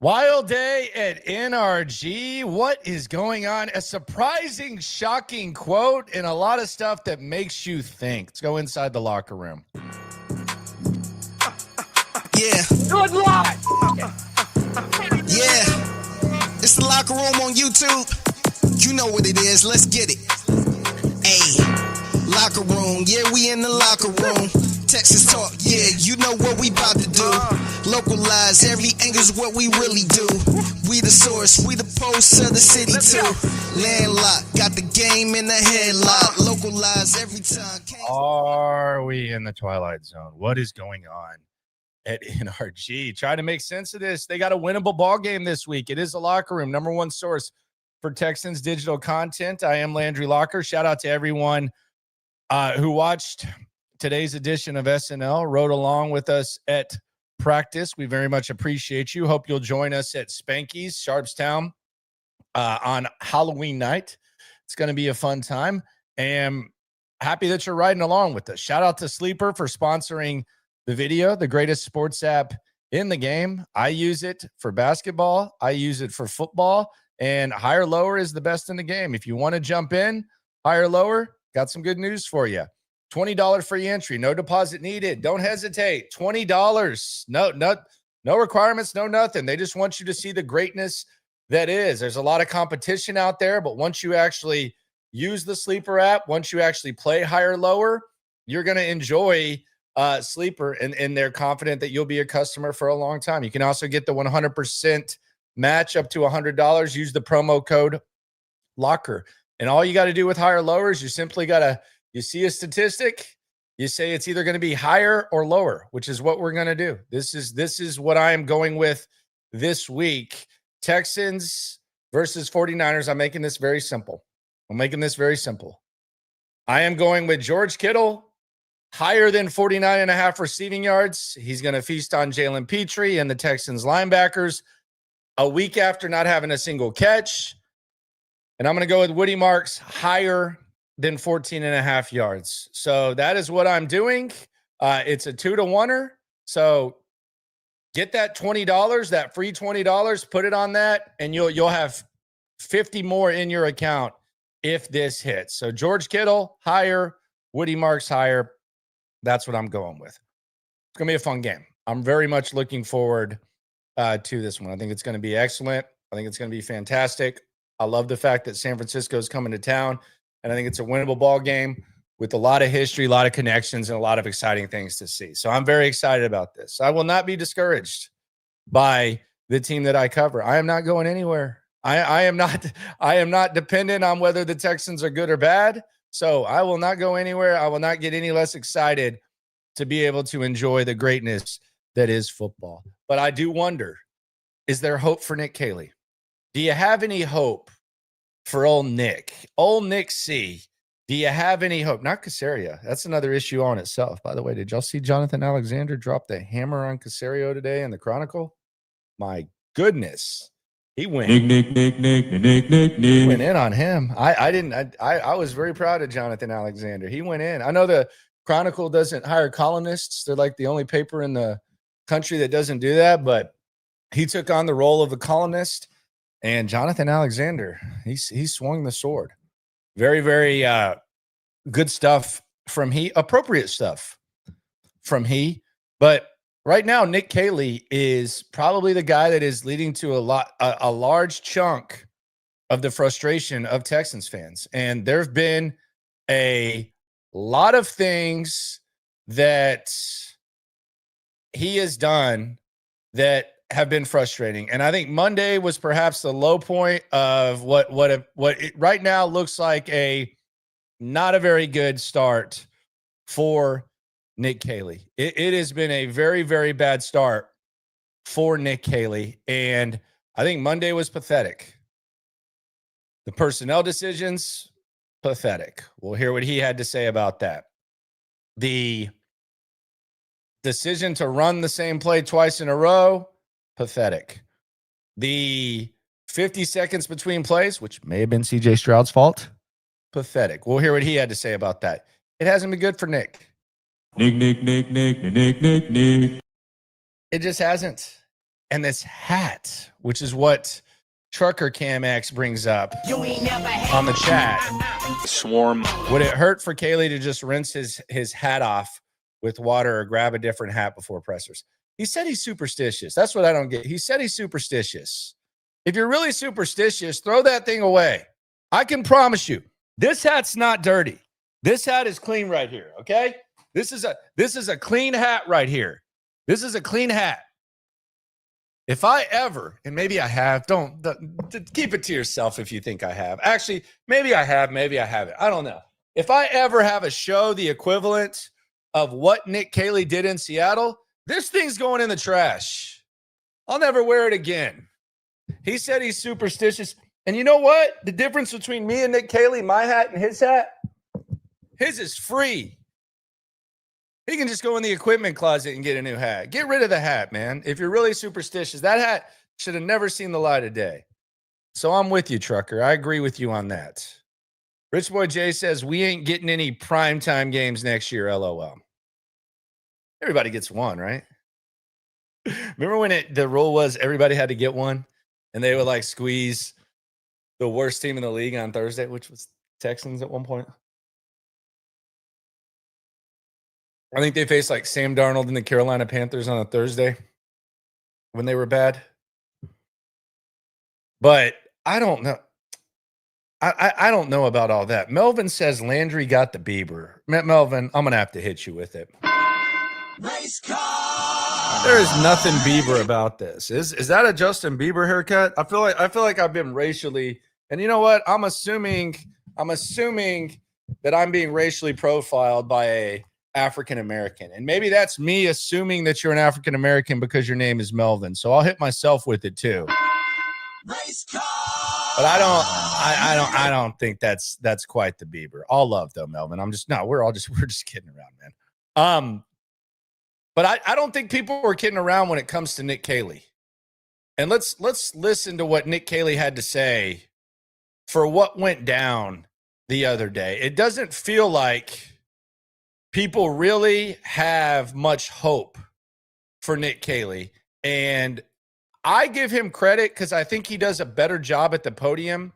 Wild day at NRG. What is going on? A surprising, shocking quote and a lot of stuff that makes you think. Let's go inside the locker room. Yeah. Good luck. Yeah. It's the locker room on YouTube. You know what it is. Let's get it. Hey. Locker room. Yeah, we in the locker room. Texas talk. Yeah, you know what we about to do. Localize every angle's what we really do. We the source. We the pulse of the city too. Landlocked. Got the game in the headlock. Localize every time. Are we in the Twilight Zone? What is going on at NRG? Try to make sense of this. They got a winnable ball game this week. It is the locker room, number one source for Texans digital content. I am Landry Locker. Shout out to everyone who watched today's edition of SNL, rode along with us at practice. We very much appreciate you. Hope you'll join us at Spanky's, Sharpstown, on Halloween night. It's going to be a fun time, and happy that you're riding along with us. Shout out to Sleeper for sponsoring the video, the greatest sports app in the game. I use it for basketball. I use it for football, and higher lower is the best in the game. If you want to jump in, higher lower, got some good news for you. $20 free entry, no deposit needed. Don't hesitate. $20. No requirements, no nothing. They just want you to see the greatness that is. There's a lot of competition out there, but once you actually use the Sleeper app, once you actually play higher lower, you're going to enjoy Sleeper, and they're confident that you'll be a customer for a long time. You can also get the 100% match up to $100. Use the promo code LOCKER. And all you got to do with higher lower is you simply got to, you see a statistic, you say it's either going to be higher or lower, which is what we're going to do. This is what I am going with this week. Texans versus 49ers. I'm making this very simple. I am going with George Kittle, higher than 49.5 receiving yards. He's going to feast on Jalen Petrie and the Texans linebackers a week after not having a single catch. And I'm going to go with Woody Marks, higher than 14.5 yards. So that is what I'm doing. It's a 2-to-1er. So get that $20, that free $20, put it on that, and you'll have 50 more in your account if this hits. So George Kittle, higher, Woody Marks, higher. That's what I'm going with. It's going to be a fun game. I'm very much looking forward to this one. I think it's going to be excellent. I think it's going to be fantastic. I love the fact that San Francisco is coming to town, and I think it's a winnable ball game with a lot of history, a lot of connections, and a lot of exciting things to see. So I'm very excited about this. I will not be discouraged by the team that I cover. I am not going anywhere. I am not dependent on whether the Texans are good or bad. So I will not go anywhere. I will not get any less excited to be able to enjoy the greatness that is football. But I do wonder, is there hope for Nick Caley? Do you have any hope for old Nick? Old Nick C. Do you have any hope? Not Caserio. That's another issue on itself. By the way, did y'all see Jonathan Alexander drop the hammer on Caserio today in the Chronicle? My goodness. He went. Nick. He went in on him. I was very proud of Jonathan Alexander. He went in. I know the Chronicle doesn't hire columnists. They're like the only paper in the country that doesn't do that, but he took on the role of a columnist. And Jonathan Alexander, he swung the sword. Very, very good stuff from he. Appropriate stuff from he. But right now, Nick Caley is probably the guy that is leading to a large chunk of the frustration of Texans fans. And there have been a lot of things that he has done that have been frustrating. And I think Monday was perhaps the low point of what it right now looks like not a very good start for Nick Caley. It has been a very, very bad start for Nick Caley. And I think Monday was pathetic. The personnel decisions, pathetic. We'll hear what he had to say about that. The decision to run the same play twice in a row, pathetic. The 50 seconds between plays, which may have been CJ Stroud's fault, pathetic. We'll hear what he had to say about that. It hasn't been good for Nick. Nick. It just hasn't. And this hat, which is what Trucker Cam X brings up on the chat. Swarm. Would it hurt for Caley to just rinse his hat off with water or grab a different hat before pressers? He said he's superstitious. That's what I don't get. He said he's superstitious. If you're really superstitious, throw that thing away. I can promise you, this hat's not dirty. This hat is clean right here, okay? This is a clean hat right here. This is a clean hat. If I ever, and maybe I have, don't keep it to yourself if you think I have. Actually, maybe I have, maybe I haven't. I don't know. If I ever have a show the equivalent of what Nick Caley did in Seattle, this thing's going in the trash. I'll never wear it again. He said he's superstitious. And you know what? The difference between me and Nick Caley, my hat and his hat, his is free. He can just go in the equipment closet and get a new hat. Get rid of the hat, man. If you're really superstitious, that hat should have never seen the light of day. So I'm with you, Trucker. I agree with you on that. Rich Boy J says, we ain't getting any primetime games next year, LOL. Everybody gets one, right? Remember when the rule was everybody had to get one? And they would like squeeze the worst team in the league on Thursday, which was Texans at one point. I think they faced like Sam Darnold and the Carolina Panthers on a Thursday when they were bad. But I don't know. I don't know about all that. Melvin says Landry got the Bieber. Melvin, I'm going to have to hit you with it. Race car. There is nothing Bieber about this. Is that a Justin Bieber haircut? I feel like I've been racially, and you know what? I'm assuming that I'm being racially profiled by a African American, and maybe that's me assuming that you're an African American because your name is Melvin. So I'll hit myself with it too. Race car. But I don't think that's quite the Bieber. All love though, Melvin. We're just kidding around, man. But I don't think people were kidding around when it comes to Nick Caley. And let's listen to what Nick Caley had to say for what went down the other day. It doesn't feel like people really have much hope for Nick Caley. And I give him credit because I think he does a better job at the podium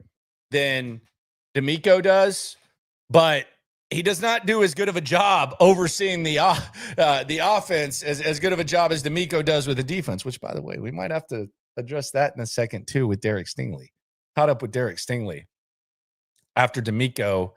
than Demeco does. But he does not do as good of a job overseeing the offense as good of a job as Demeco does with the defense, which, by the way, we might have to address that in a second, too, with Derek Stingley. Caught up with Derek Stingley after Demeco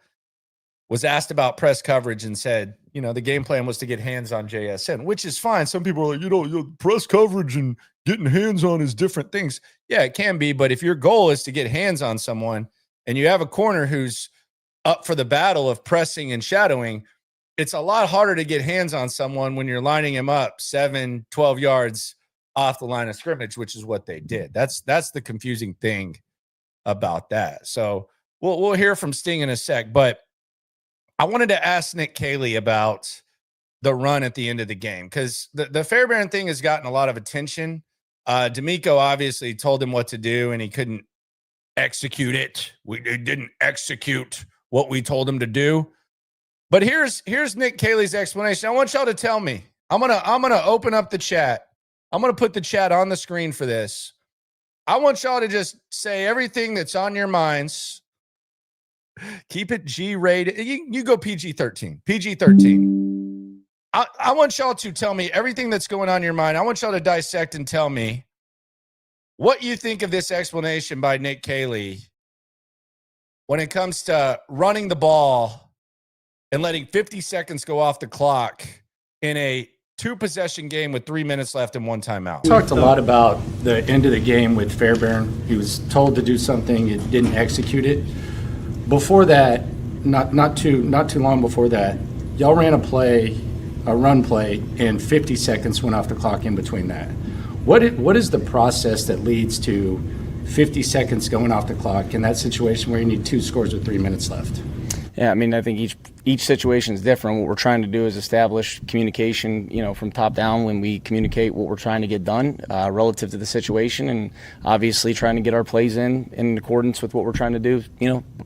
was asked about press coverage and said, the game plan was to get hands on JSN, which is fine. Some people are like, press coverage and getting hands on is different things. Yeah, it can be. But if your goal is to get hands on someone and you have a corner who's up for the battle of pressing and shadowing, it's a lot harder to get hands on someone when you're lining him up 7-12 yards off the line of scrimmage, which is what they did. That's the confusing thing about that. So we'll hear from Sting in a sec, but I wanted to ask Nick Caley about the run at the end of the game because the Fairbairn thing has gotten a lot of attention. Demeco obviously told him what to do and he couldn't execute it. We didn't execute what we told him to do. But here's Nick Caley's explanation. I want y'all to tell me. I'm gonna open up the chat. I'm gonna put the chat on the screen for this. I want y'all to just say everything that's on your minds. Keep it G-rated. You go PG-13. PG-13. I want y'all to tell me everything that's going on in your mind. I want y'all to dissect and tell me what you think of this explanation by Nick Caley when it comes to running the ball and letting 50 seconds go off the clock in a 2-possession game with 3 minutes left and 1 timeout. We talked a lot about the end of the game with Fairbairn. He was told to do something, it didn't execute it. Before that, not too long before that, y'all ran a run play, and 50 seconds went off the clock in between that. What is the process that leads to 50 seconds going off the clock in that situation where you need 2 scores with 3 minutes left? Yeah, I mean, I think each situation is different. What we're trying to do is establish communication, from top down when we communicate what we're trying to get done relative to the situation, and obviously trying to get our plays in accordance with what we're trying to do,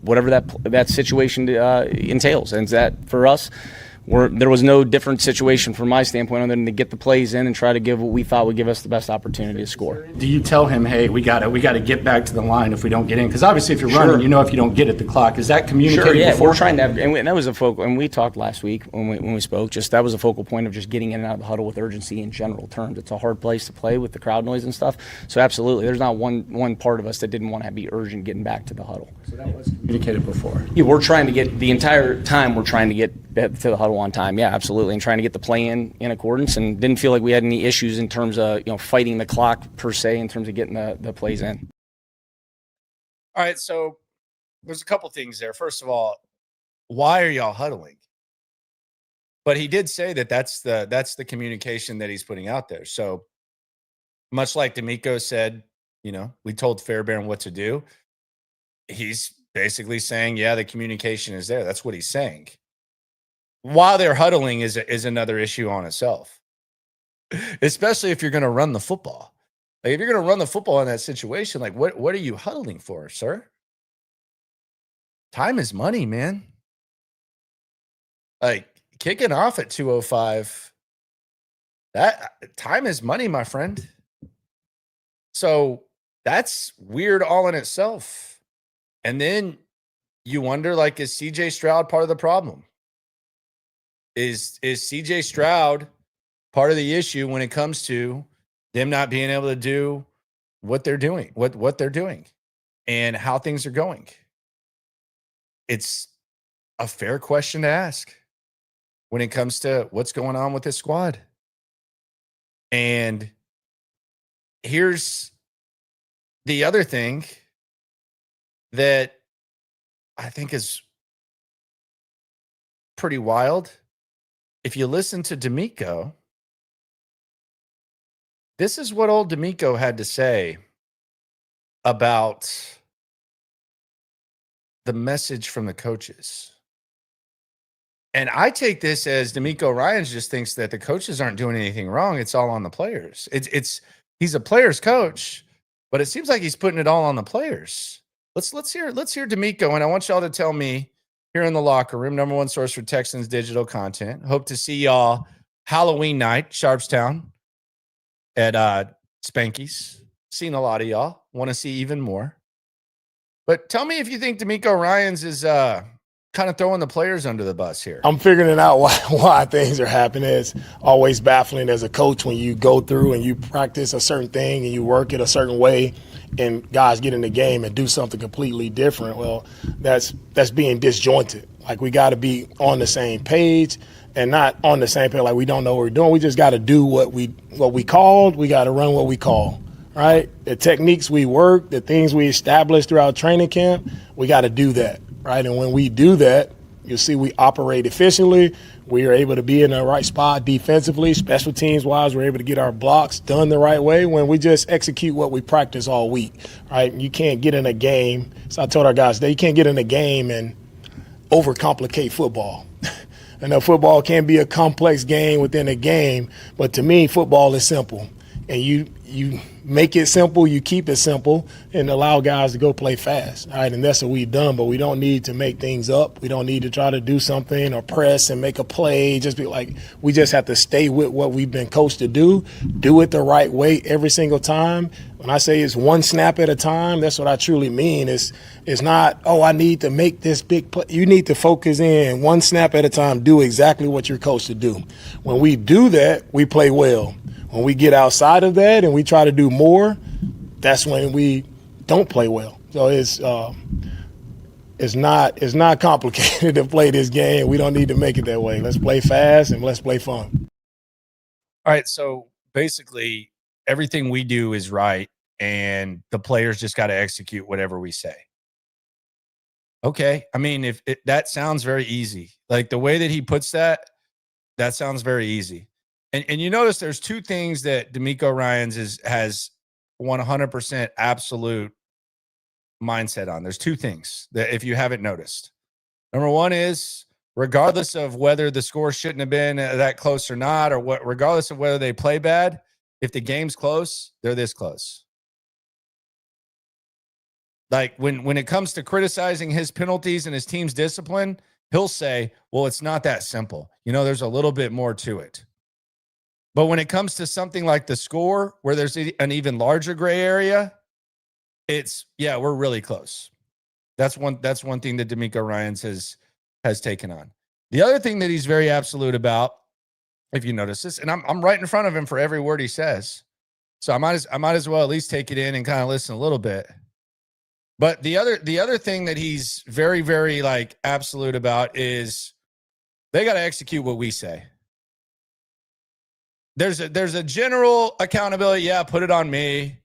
whatever that situation entails. And that for us, there was no different situation from my standpoint other than to get the plays in and try to give what we thought would give us the best opportunity to score. Do you tell him, hey, we got to get back to the line if we don't get in? Because obviously if you're running, if you don't get at the clock. Is that communicated Sure, yeah, before? we're trying to have, and that was a focal, and we talked last week when we spoke, just that was a focal point of just getting in and out of the huddle with urgency in general terms. It's a hard place to play with the crowd noise and stuff. So absolutely, there's not one part of us that didn't want to be urgent getting back to the huddle. So that was communicated before. Yeah, we're trying to get the entire time. We're trying to get to the huddle on time. Yeah, absolutely, and trying to get the play in accordance. And didn't feel like we had any issues in terms of fighting the clock per se in terms of getting the plays in. All right, so there's a couple things there. First of all, why are y'all huddling? But he did say that that's the communication that he's putting out there. So much like Demeco said, we told Fairbairn what to do. He's basically saying, yeah, the communication is there. That's what he's saying. While they're huddling is another issue on itself, especially if you're going to run the football. Like if you're going to run the football in that situation, like what are you huddling for, sir? Time is money, man. Like kicking off at 2:05, that time is money, my friend. So that's weird all in itself. And then you wonder, like, is CJ Stroud part of the problem? Is CJ Stroud part of the issue when it comes to them not being able to do what they're doing, what they're doing and how things are going? It's a fair question to ask when it comes to what's going on with this squad. And here's the other thing that I think is pretty wild. If you listen to Demeco, this is what old Demeco had to say about the message from the coaches. And I take this as Demeco Ryans just thinks that the coaches aren't doing anything wrong. It's all on the players. He's a player's coach, but it seems like he's putting it all on the players. Let's hear Demeco, and I want y'all to tell me here in the locker room, number one source for Texans digital content. Hope to see y'all Halloween night, Sharpstown at Spanky's. Seen a lot of y'all. Want to see even more. But tell me if you think Demeco Ryans is kind of throwing the players under the bus here. I'm figuring out why things are happening. It's always baffling as a coach when you go through and you practice a certain thing and you work it a certain way and guys get in the game and do something completely different. Well, that's being disjointed. Like, we got to be on the same page and not on the same page like we don't know what we're doing. We just got to do what we called. We got to run what we call, right? The techniques we work, the things we established throughout training camp, we got to do that. Right, and when we do that, you'll see we operate efficiently. We are able to be in the right spot defensively, special teams wise. We're able to get our blocks done the right way when we just execute what we practice all week. Right, you can't get in a game. So I told our guys that you can't get in a game and overcomplicate football. I know football can be a complex game within a game, but to me, football is simple, and you make it simple, you keep it simple, and allow guys to go play fast. All right, and that's what we've done, but we don't need to make things up. We don't need to try to do something or press and make a play. Just be like, we just have to stay with what we've been coached to do it the right way every single time. When I say it's one snap at a time, that's what I truly mean. It's not, I need to make this big play. You need to focus in one snap at a time, do exactly what you're coached to do. When we do that, we play well. When we get outside of that and we try to do more, that's when we don't play well. So it's not complicated to play this game. We don't need to make it that way. Let's play fast and let's play fun. All right, so basically everything we do is right, and the players just got to execute whatever we say. Okay, I mean, that sounds very easy. Like the way that he puts that sounds very easy. And you notice there's two things that Demeco Ryans has 100% absolute mindset on. There's two things that if you haven't noticed. Number one is, regardless of whether the score shouldn't have been that close or not, or regardless of whether they play bad, if the game's close, they're this close. Like when it comes to criticizing his penalties and his team's discipline, he'll say, well, it's not that simple. There's a little bit more to it. But when it comes to something like the score, where there's an even larger gray area, we're really close. That's one thing that Demeco Ryans has taken on. The other thing that he's very absolute about, if you notice this, and I'm right in front of him for every word he says, so I might as well at least take it in and kind of listen a little bit. But the other thing that he's very, very like absolute about is they got to execute what we say. There's a general accountability. Yeah, put it on me.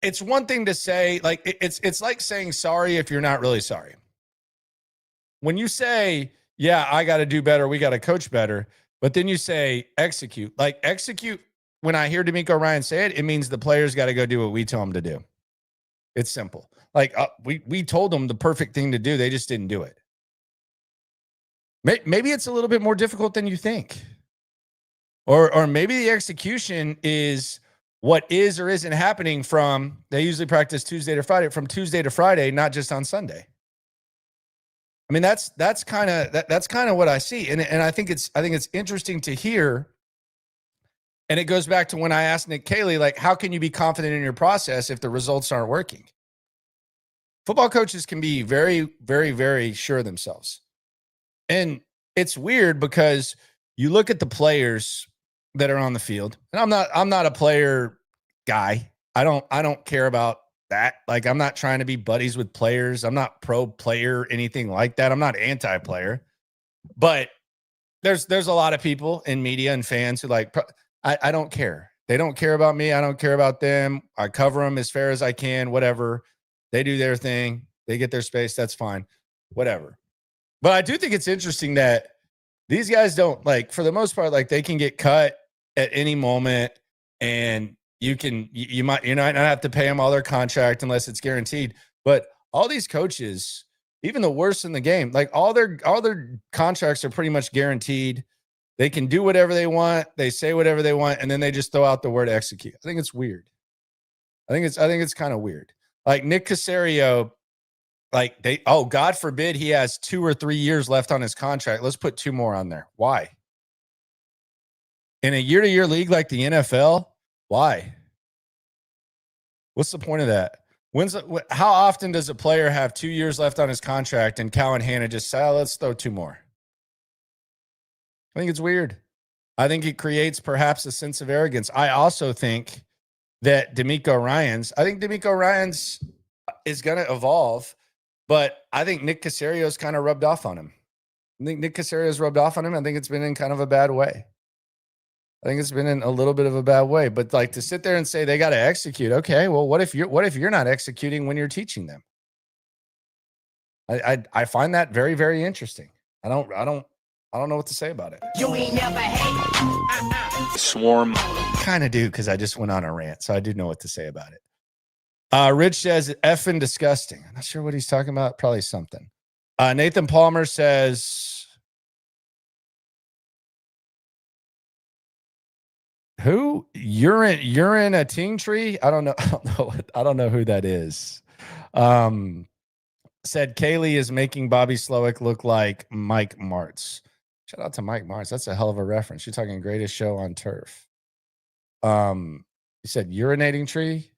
It's one thing to say, like, it's like saying sorry if you're not really sorry. When you say, yeah, I got to do better, we got to coach better, but then you say execute. Like, execute, when I hear Demeco Ryans say it, it means the players got to go do what we tell them to do. It's simple. Like, we told them the perfect thing to do. They just didn't do it. Maybe it's a little bit more difficult than you think. Or maybe the execution is what is or isn't happening from, they usually practice Tuesday to Friday, from Tuesday to Friday, not just on Sunday. I mean, that's kind of what I see. And I think it's interesting to hear. And it goes back to when I asked Nick Caley, like, how can you be confident in your process if the results aren't working? Football coaches can be very, very, very sure of themselves. And it's weird because you look at the players that are on the field, and I'm not a player guy. I don't care about that. Like, I'm not trying to be buddies with players. I'm not pro player, anything like that. I'm not anti-player. But there's a lot of people in media and fans who like, I don't care. They don't care about me. I don't care about them. I cover them as fair as I can, whatever. They do their thing. They get their space. That's fine. Whatever. But I do think it's interesting that these guys don't, like, for the most part, like, they can get cut at any moment, and you might not have to pay them all their contract unless it's guaranteed. But all these coaches, even the worst in the game, like, all their contracts are pretty much guaranteed. They can do whatever they want. They say whatever they want, and then they just throw out the word execute. I think it's weird. I think it's kind of weird. Like Nick Caserio, like God forbid he has 2 or 3 years left on his contract. Let's put 2 more on there. Why? In a year-to-year league like the NFL, why? What's the point of that? How often does a player have 2 years left on his contract and Cal and Hannah just say, let's throw 2 more? I think it's weird. I think it creates perhaps a sense of arrogance. I also think that Demeco Ryans is going to evolve, but I think Nick Caserio's kind of rubbed off on him. I think Nick Caserio's rubbed off on him. I think it's been in kind of a bad way. I think it's been in a little bit of a bad way. But like, to sit there and say they got to execute, okay, well, what if you're not executing when you're teaching them? I find that very, very interesting. I don't know what to say about it. You ain't never hate. Swarm. Kind of do, because I just went on a rant, so I do know what to say about it. Rich says effing disgusting. I'm not sure what he's talking about. Probably something. Nathan Palmer says, who? You're in a teen tree? I don't know. I don't know who that is. Said Caley is making Bobby Slowick look like Mike Martz. Shout out to Mike Martz. That's a hell of a reference. You're talking greatest show on turf. You said urinating tree?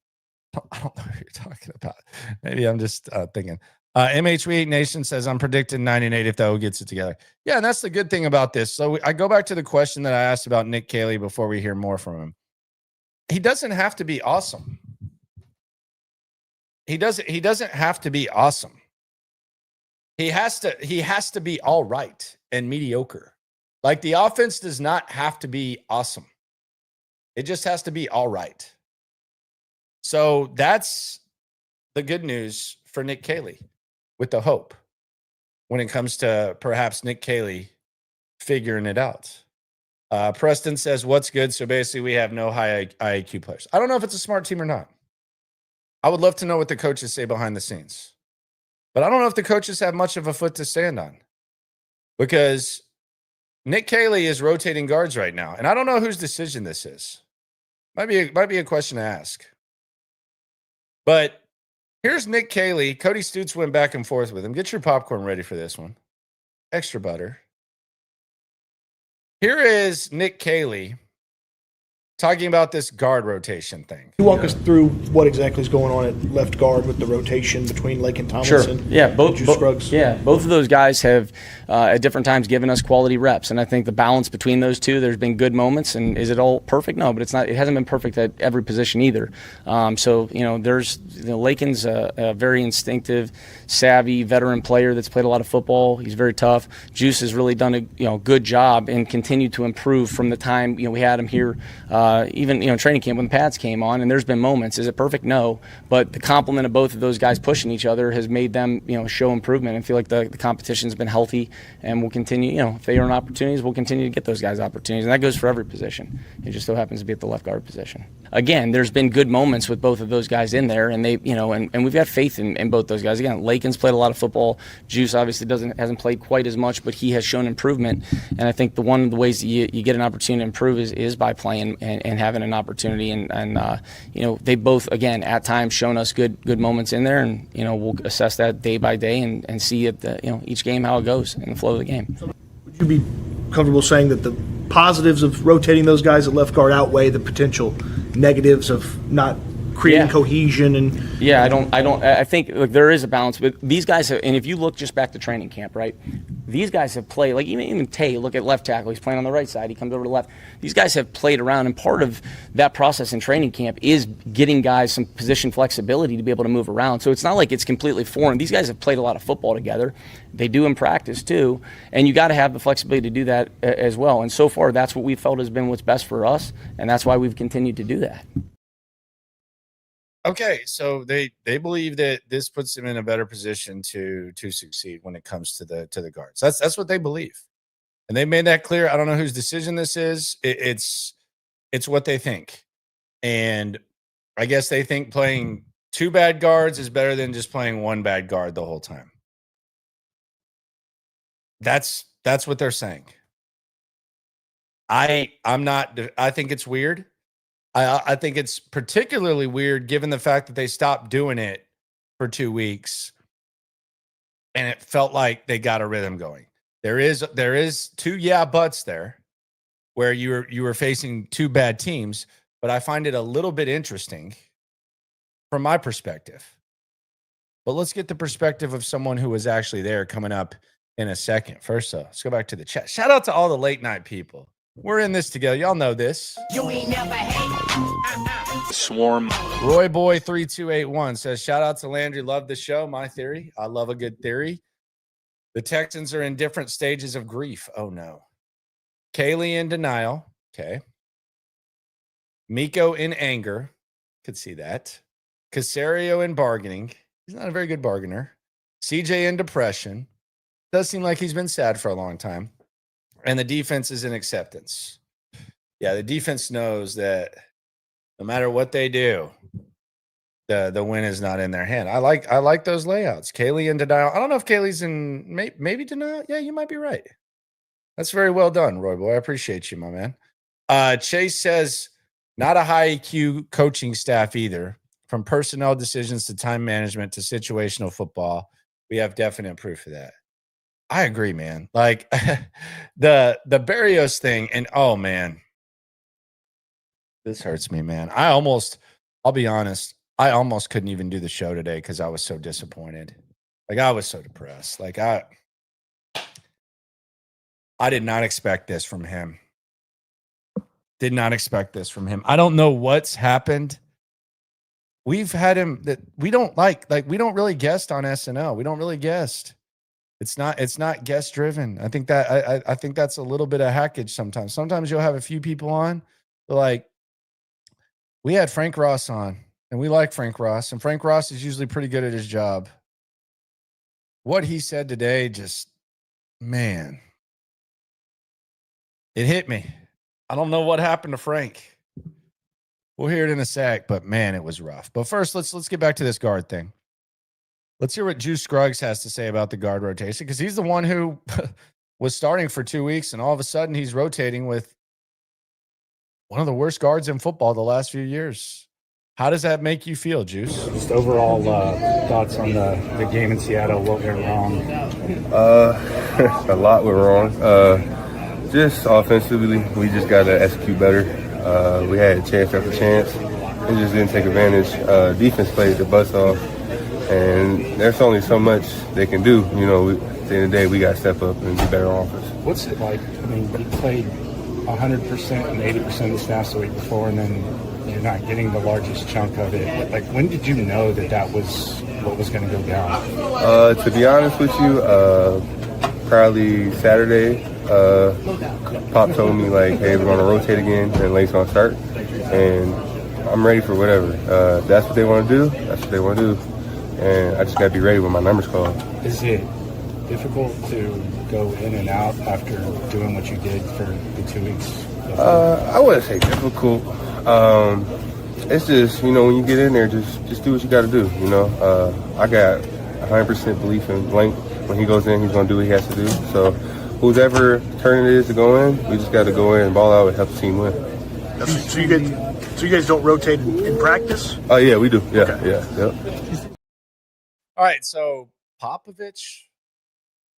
I don't know who you're talking about. Maybe I'm just thinking. MH8 Nation says, I'm predicting 9-8 if that gets it together. Yeah, and that's the good thing about this. So I go back to the question that I asked about Nick Caley before we hear more from him. He doesn't have to be awesome. He doesn't have to be awesome. He has to be all right and mediocre. Like, the offense does not have to be awesome. It just has to be all right. So that's the good news for Nick Caley, with the hope when it comes to perhaps Nick Caley figuring it out. Preston says, what's good? So basically we have no high IQ players. I don't know if it's a smart team or not. I would love to know what the coaches say behind the scenes. But I don't know if the coaches have much of a foot to stand on, because Nick Caley is rotating guards right now. And I don't know whose decision this is. Might be a question to ask. But Here's Nick Caley. Cody Stoots went back and forth with him. Get your popcorn ready for this one. Extra butter. Here is Nick Caley talking about this guard rotation thing. You walk us through what exactly is going on at left guard with the rotation between Lake and Tomlinson. Sure. Yeah, both Scruggs. Both of those guys have at different times given us quality reps, and I think the balance between those two, there's been good moments. And is it all perfect? No, but it's not. It hasn't been perfect at every position either. So Lakin's a very instinctive, savvy veteran player that's played a lot of football. He's very tough. Juice has really done a good job and continued to improve from the time we had him here. Even training camp when the pads came on, and there's been moments. Is it perfect? No, but the complement of both of those guys pushing each other has made them show improvement and feel like the competition's been healthy, and we'll continue. If they earn opportunities, we'll continue to get those guys opportunities, and that goes for every position. It just so happens to be at the left guard position. Again, there's been good moments with both of those guys in there, and they and we've got faith in both those guys. Again, Lakin's played a lot of football. Juice obviously hasn't played quite as much, but he has shown improvement, and I think one of the ways that you get an opportunity to improve is by playing and having an opportunity, and they both again at times shown us good moments in there, and we'll assess that day by day and see at each game how it goes in the flow of the game. Would you be comfortable saying that the positives of rotating those guys at left guard outweigh the potential negatives of not creating cohesion? And I think there is a balance, but these guys have, and if you look just back to training camp, right, these guys have played, like even Tay, look at left tackle, he's playing on the right side, he comes over to the left. These guys have played around, and part of that process in training camp is getting guys some position flexibility to be able to move around. So it's not like it's completely foreign. These guys have played a lot of football together. They do in practice too, and you got to have the flexibility to do that as well. And so far, that's what we felt has been what's best for us, and that's why we've continued to do that. Okay, so they believe that this puts them in a better position to succeed when it comes to the guards. That's what they believe, and they made that clear. I don't know whose decision this is. It's what they think, and I guess they think playing two bad guards is better than just playing one bad guard the whole time. That's what they're saying. I'm not. I think it's weird. I think it's particularly weird given the fact that they stopped doing it for 2 weeks, and it felt like they got a rhythm going. There is two buts there where you were facing two bad teams, but I find it a little bit interesting from my perspective. But let's get the perspective of someone who was actually there coming up in a second. First, let's go back to the chat. Shout out to all the late night people. We're in this together. Y'all know this. You ain't never hate. Swarm. Roy Boy 3281 says, shout out to Landry. Love the show. My theory. I love a good theory. The Texans are in different stages of grief. Oh, no. Caley in denial. Okay. Miko in anger. Could see that. Casario in bargaining. He's not a very good bargainer. CJ in depression. Does seem like he's been sad for a long time. And the defense is in acceptance. Yeah, the defense knows that no matter what they do, the win is not in their hand. I like those layouts. Caley in denial. I don't know if Caley's in maybe denial. Yeah, you might be right. That's very well done, Roy Boy. I appreciate you, my man. Chase says, not a high EQ coaching staff either. From personnel decisions to time management to situational football, we have definite proof of that. I agree, man. Like the Barrios thing, and oh man, this hurts me, man. I'll be honest, I almost couldn't even do the show today because I was so disappointed. Like I was so depressed. Like I did not expect this from him. Did not expect this from him. I don't know what's happened. We've had him that we don't like we don't really guest on SNL. We don't really guest. It's not guest driven. I think that I think that's a little bit of hackage sometimes. Sometimes you'll have a few people on, but like we had Frank Ross on, and we like Frank Ross, and Frank Ross is usually pretty good at his job. What he said today, just man, it hit me. I don't know what happened to Frank. We'll hear it in a sec, but man, it was rough. But first, let's get back to this guard thing. Let's hear what Juice Scruggs has to say about the guard rotation, because he's the one who was starting for 2 weeks, and all of a sudden he's rotating with one of the worst guards in football the last few years. How does that make you feel, Juice? Just overall thoughts on the game in Seattle, what went wrong? A lot went wrong. Just offensively, we just got to execute better. We had chance after chance. We just didn't take advantage. Defense played the butts off, and there's only so much they can do. You know, at the end of the day, we got to step up and be better on offense. What's it like? I mean, you played 100% and 80% of the snaps the week before, and then you're not getting the largest chunk of it. Like, when did you know that was what was going to go down? To be honest with you, probably Saturday, Pop told me, like, hey, we're going to rotate again and Lake's going to start. And I'm ready for whatever. That's what they want to do. That's what they want to do. And I just got to be ready when my number's called. Is it difficult to go in and out after doing what you did for the 2 weeks? I wouldn't say difficult. It's just, you know, when you get in there, just do what you got to do, you know. I got 100% belief in Blank. When he goes in, he's going to do what he has to do. So whoever turn it is to go in, we just got to go in and ball out and help the team win. So you guys don't rotate in practice? Oh, yeah, we do. Yeah, Okay. yeah. All right, so Popovich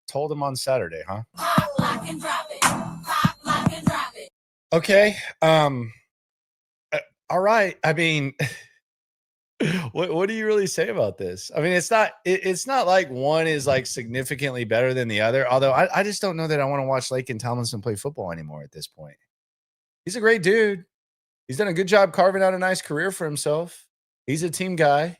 told him on Saturday, huh? Pop, lock, and drop it. Pop, lock, and drop it. Okay. All right. I mean, what do you really say about this? I mean, it's not like one is like significantly better than the other. Although I just don't know that I want to watch Lake and Tomlinson play football anymore at this point. He's a great dude. He's done a good job carving out a nice career for himself. He's a team guy.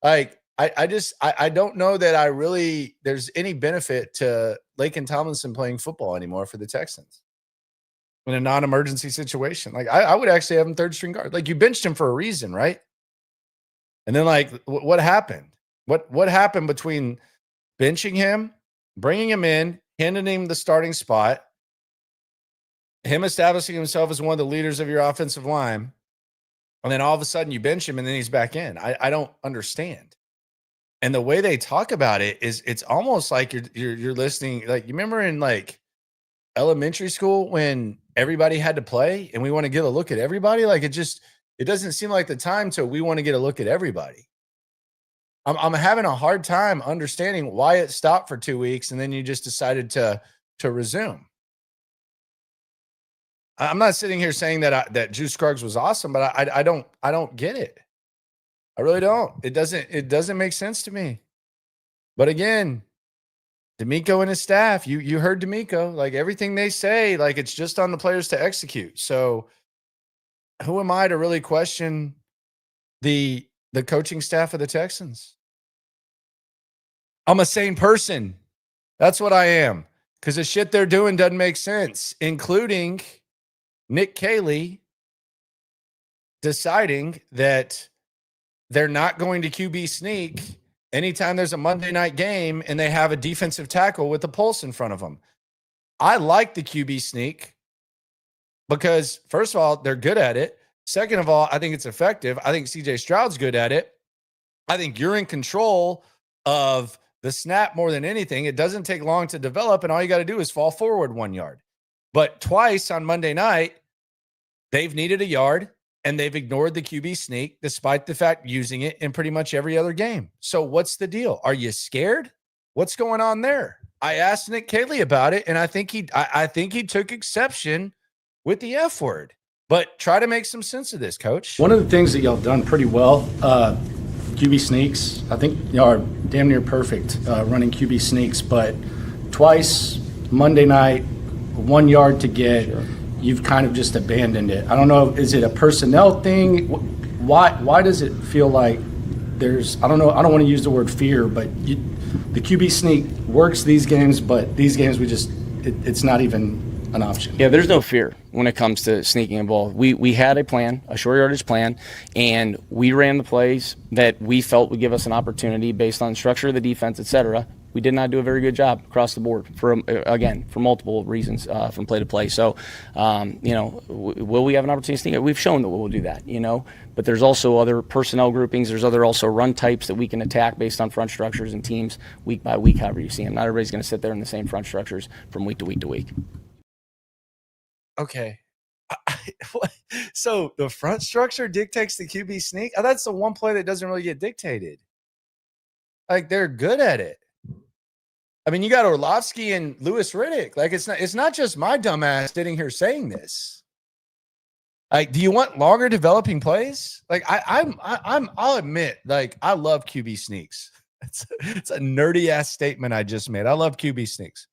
Like, I don't know that there's any benefit to Lake and Tomlinson playing football anymore for the Texans in a non-emergency situation. Like, I would actually have him third string guard. Like, you benched him for a reason, right? And then, like, what happened? What happened between benching him, bringing him in, handing him the starting spot, him establishing himself as one of the leaders of your offensive line, and then all of a sudden you bench him and then he's back in? I don't understand. And the way they talk about it is, it's almost like you're listening. Like, you remember in like elementary school when everybody had to play and we want to get a look at everybody? Like, it doesn't seem like the time to we want to get a look at everybody. I'm having a hard time understanding why it stopped for 2 weeks and then you just decided to resume. I'm not sitting here saying that Juice Scruggs was awesome, but I don't get it. I really don't. It doesn't make sense to me. But again, Demeco and his staff, you heard Demeco, like, everything they say, like, it's just on the players to execute. So who am I to really question the coaching staff of the Texans? I'm a sane person. That's what I am. Because the shit they're doing doesn't make sense, including Nick Caley deciding that they're not going to QB sneak anytime there's a Monday night game and they have a defensive tackle with a pulse in front of them. I like the QB sneak because, first of all, they're good at it. Second of all, I think it's effective. I think CJ Stroud's good at it. I think you're in control of the snap more than anything. It doesn't take long to develop, and all you got to do is fall forward 1 yard. But twice on Monday night, they've needed a yard, and they've ignored the QB sneak despite the fact using it in pretty much every other game. So what's the deal? Are you scared? What's going on there? I asked Nick Caley about it, and I think he took exception with the F word. But try to make some sense of this, Coach. One of the things that y'all done pretty well, QB sneaks. I think y'all are damn near perfect running QB sneaks, but twice Monday night, 1 yard to get. Sure. You've kind of just abandoned it. I don't know. Is it a personnel thing? Why does it feel like there's? I don't know. I don't want to use the word fear, but the QB sneak works these games, but these games it's not even an option. Yeah, there's no fear when it comes to sneaking a ball. We had a plan, a short yardage plan, and we ran the plays that we felt would give us an opportunity based on structure of the defense, et cetera. We did not do a very good job across the board for multiple reasons from play to play. So, will we have an opportunity to sneak it? We've shown that we'll do that, but there's also other personnel groupings. There's also run types that we can attack based on front structures and teams week by week, however you see them. Not everybody's going to sit there in the same front structures from week to week to week. Okay. So the front structure dictates the QB sneak. That's the one play that doesn't really get dictated. Like, they're good at it. I mean, you got Orlovsky and Louis Riddick. Like, it's not just my dumbass sitting here saying this. Like, do you want longer developing plays? Like, I'll admit, like, I love QB sneaks. It's a nerdy ass statement I just made. I love QB sneaks.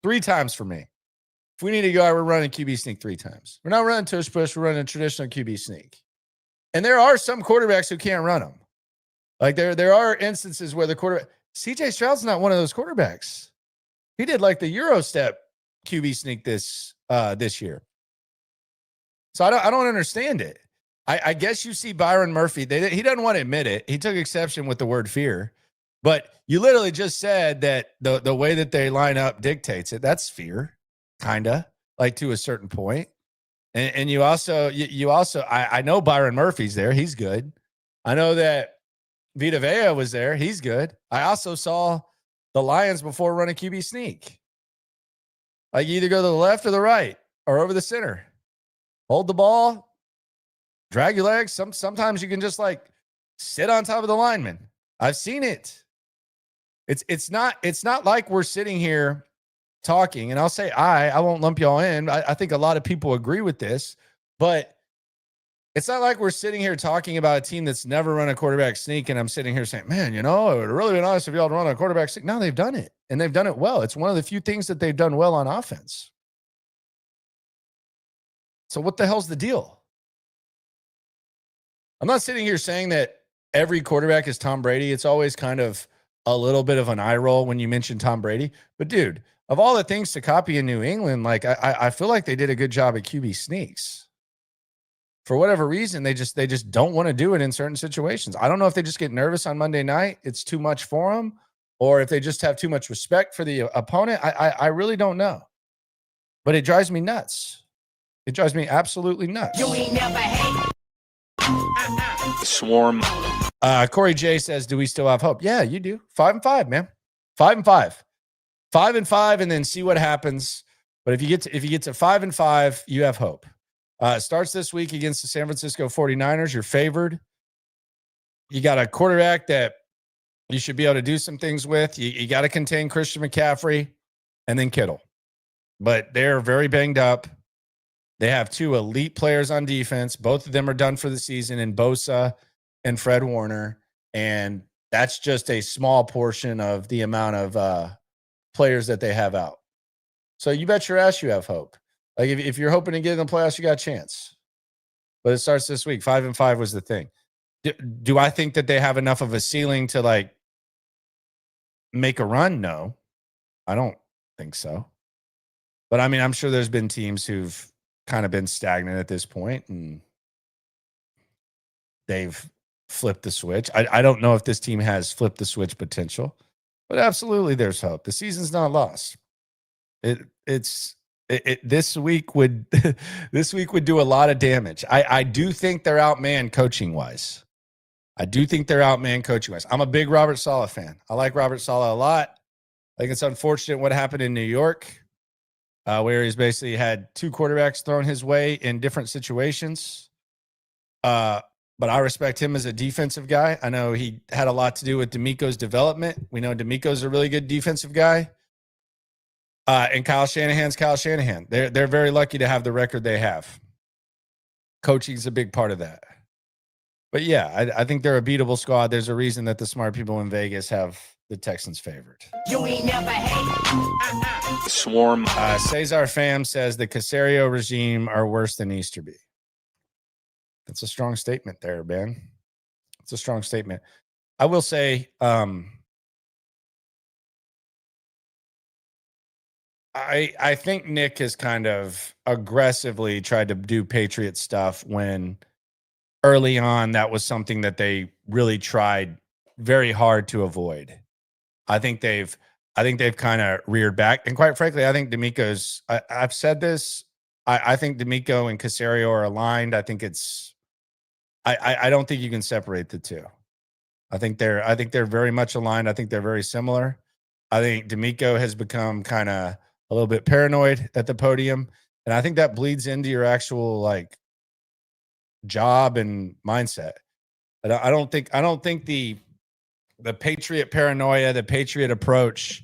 3 times for me. If we need to go, we're running QB sneak 3 times. We're not running tush push. We're running a traditional QB sneak. And there are some quarterbacks who can't run them. Like, there are instances where the quarterback, CJ Stroud's not one of those quarterbacks. He did like the Euro step QB sneak this year. So I don't understand it. I guess you see Byron Murphy. He doesn't want to admit it. He took exception with the word fear. But you literally just said that the way that they line up dictates it. That's fear, kind of, like, to a certain point. And you also I know Byron Murphy's there. He's good. I know that Vita Vea was there. He's good. I also saw the Lions before run a QB sneak. Like, you either go to the left or the right or over the center. Hold the ball, drag your legs. Sometimes you can just, like, sit on top of the lineman. I've seen it. It's not like we're sitting here talking, and I'll say I won't lump y'all in. I think a lot of people agree with this, but it's not like we're sitting here talking about a team that's never run a quarterback sneak, and I'm sitting here saying, man, it would really be nice if y'all run a quarterback sneak. No, they've done it, and they've done it well. It's one of the few things that they've done well on offense. So what the hell's the deal? I'm not sitting here saying that every quarterback is Tom Brady. It's always kind of a little bit of an eye roll when you mention Tom Brady. But, dude, of all the things to copy in New England, like, I feel like they did a good job at QB sneaks. For whatever reason, they just don't want to do it in certain situations. I don't know if they just get nervous on Monday night, it's too much for them, or if they just have too much respect for the opponent. I really don't know. But it drives me nuts. It drives me absolutely nuts. You ain't never hate. Swarm. Corey J says, do we still have hope? Yeah, you do. 5-5, man. 5-5. 5-5, and then see what happens. But if you get to 5-5, you have hope. Starts this week against the San Francisco 49ers. You're favored. You got a quarterback that you should be able to do some things with. You got to contain Christian McCaffrey and then Kittle. But they're very banged up. They have 2 elite players on defense. Both of them are done for the season in Bosa and Fred Warner. And that's just a small portion of the amount of players that they have out. So you bet your ass you have hope. Like, if you're hoping to get in the playoffs, you got a chance. But it starts this week. 5-5 was the thing. Do I think that they have enough of a ceiling to, like, make a run? No, I don't think so. But, I mean, I'm sure there's been teams who've kind of been stagnant at this point, and they've flipped the switch. I don't know if this team has flipped the switch potential, but absolutely there's hope. The season's not lost. This week would do a lot of damage. I do think they're outmanned coaching wise. I'm a big Robert Saleh fan. I like Robert Saleh a lot. I think it's unfortunate what happened in New York, where he's basically had 2 quarterbacks thrown his way in different situations. But I respect him as a defensive guy. I know he had a lot to do with Demeco's development. We know Demeco's a really good defensive guy. And Kyle Shanahan's Kyle Shanahan. They're very lucky to have the record they have. Coaching's a big part of that. But yeah, I think they're a beatable squad. There's a reason that the smart people in Vegas have the Texans favored. You ain't never hate. Swarm. Cesar Pham says the Caserio regime are worse than Easterby. That's a strong statement there, Ben. It's a strong statement. I will say, I think Nick has kind of aggressively tried to do Patriot stuff when early on that was something that they really tried very hard to avoid. I think they've kind of reared back. And quite frankly, I think Demeco's, I've said this, I think Demeco and Caserio are aligned. I think I don't think you can separate the two. I think they're very much aligned. I think they're very similar. I think Demeco has become kind of a little bit paranoid at the podium. And I think that bleeds into your actual like job and mindset. I don't think the Patriot paranoia, the Patriot approach